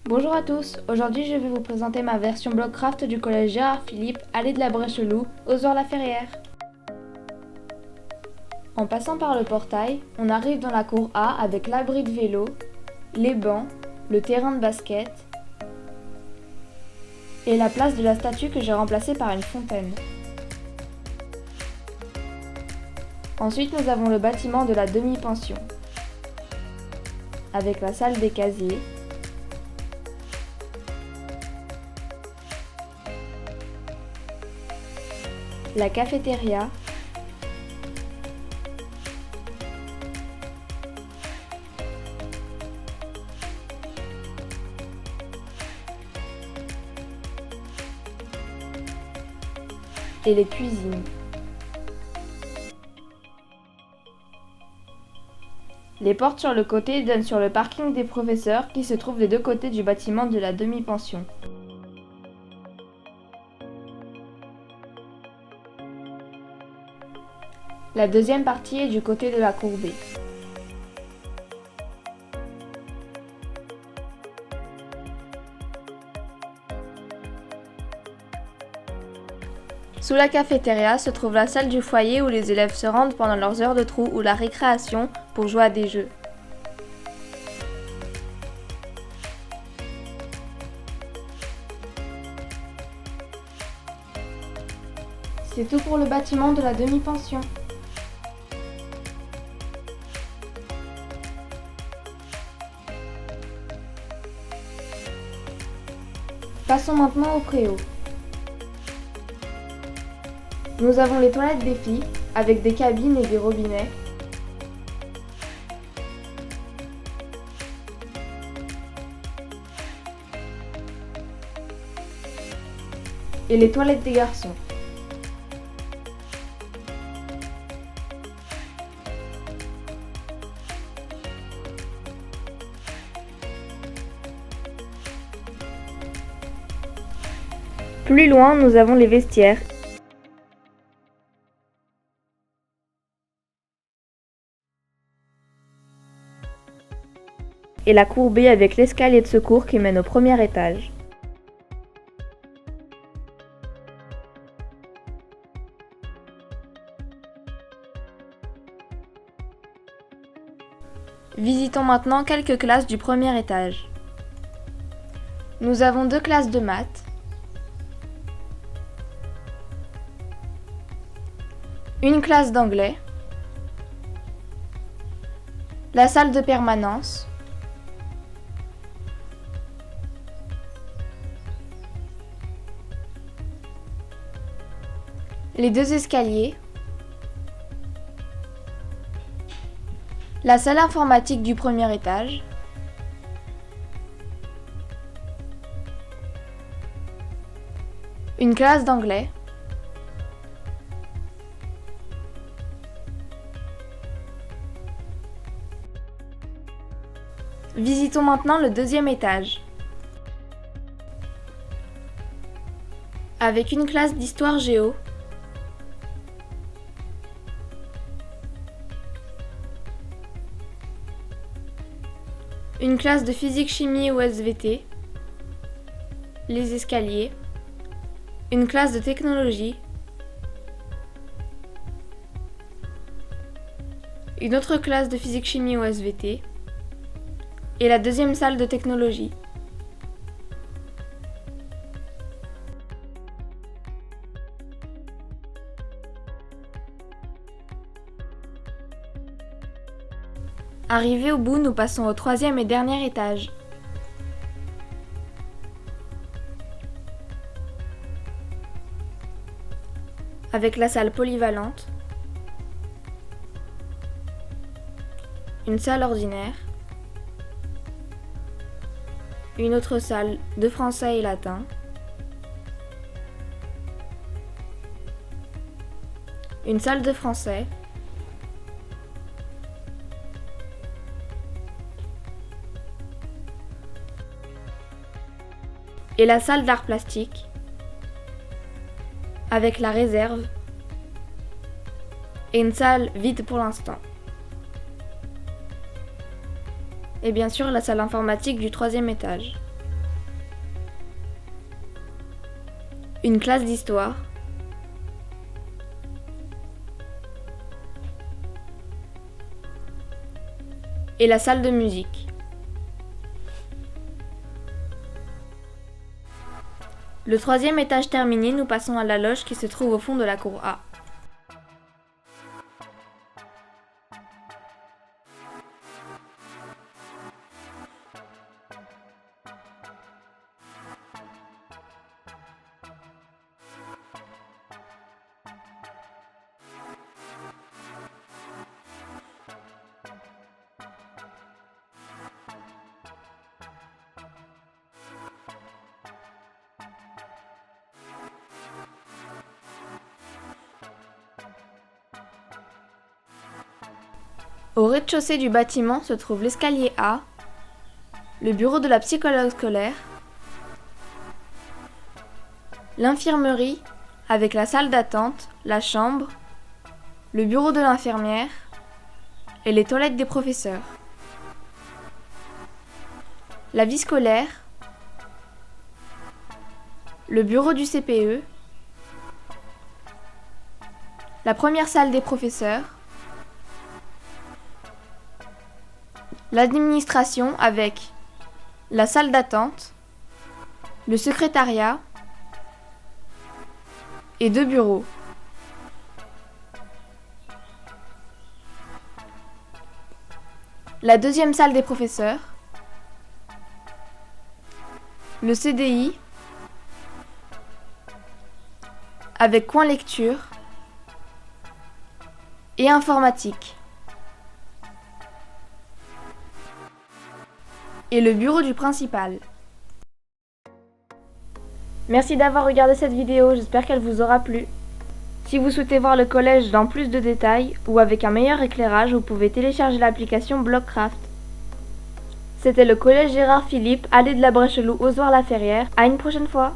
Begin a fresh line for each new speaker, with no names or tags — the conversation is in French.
Bonjour à tous, aujourd'hui je vais vous présenter ma version Blockcraft du collège Gérard Philippe, allée de la Brèche-Loup, Ozor-la-Ferrière. En passant par le portail, on arrive dans la cour A avec l'abri de vélo, les bancs, le terrain de basket et la place de la statue que j'ai remplacée par une fontaine. Ensuite nous avons le bâtiment de la demi-pension, avec la salle des casiers, la cafétéria, et les cuisines. Les portes sur le côté donnent sur le parking des professeurs qui se trouve des deux côtés du bâtiment de la demi-pension. La deuxième partie est du côté de la cour B. Sous la cafétéria se trouve la salle du foyer où les élèves se rendent pendant leurs heures de trou ou la récréation pour jouer à des jeux. C'est tout pour le bâtiment de la demi-pension. Passons maintenant au préau. Nous avons les toilettes des filles, avec des cabines et des robinets. Et les toilettes des garçons. Plus loin, nous avons les vestiaires. Et la cour B avec l'escalier de secours qui mène au premier étage. Visitons maintenant quelques classes du premier étage. Nous avons deux classes de maths, une classe d'anglais, la salle de permanence, les deux escaliers, la salle informatique du premier étage, une classe d'anglais, Visitons maintenant le deuxième étage. Avec une classe d'histoire géo, une classe de physique-chimie ou SVT, les escaliers, une classe de technologie, une autre classe de physique-chimie ou SVT, et la deuxième salle de technologie. Arrivés au bout, nous passons au troisième et dernier étage. Avec la salle polyvalente, une salle ordinaire, une autre salle de français et latin, une salle de français, et la salle d'art plastique, avec la réserve, et une salle vide pour l'instant. Et bien sûr la salle informatique du troisième étage. une classe d'histoire, et la salle de musique. Le troisième étage terminé, nous passons à la loge qui se trouve au fond de la cour A. Au rez-de-chaussée du bâtiment se trouve l'escalier A, le bureau de la psychologue scolaire, l'infirmerie avec la salle d'attente, la chambre, le bureau de l'infirmière et les toilettes des professeurs. La vie scolaire, le bureau du CPE, la première salle des professeurs, l'administration avec la salle d'attente, le secrétariat et 2 bureaux. La deuxième salle des professeurs, le CDI avec coin lecture et informatique. Et le bureau du principal. Merci d'avoir regardé cette vidéo, j'espère qu'elle vous aura plu. Si vous souhaitez voir le collège dans plus de détails ou avec un meilleur éclairage, vous pouvez télécharger l'application Blockcraft. C'était le collège Gérard Philippe, allée de la Brèche-Loup, Ozoir-la-Ferrière. À une prochaine fois.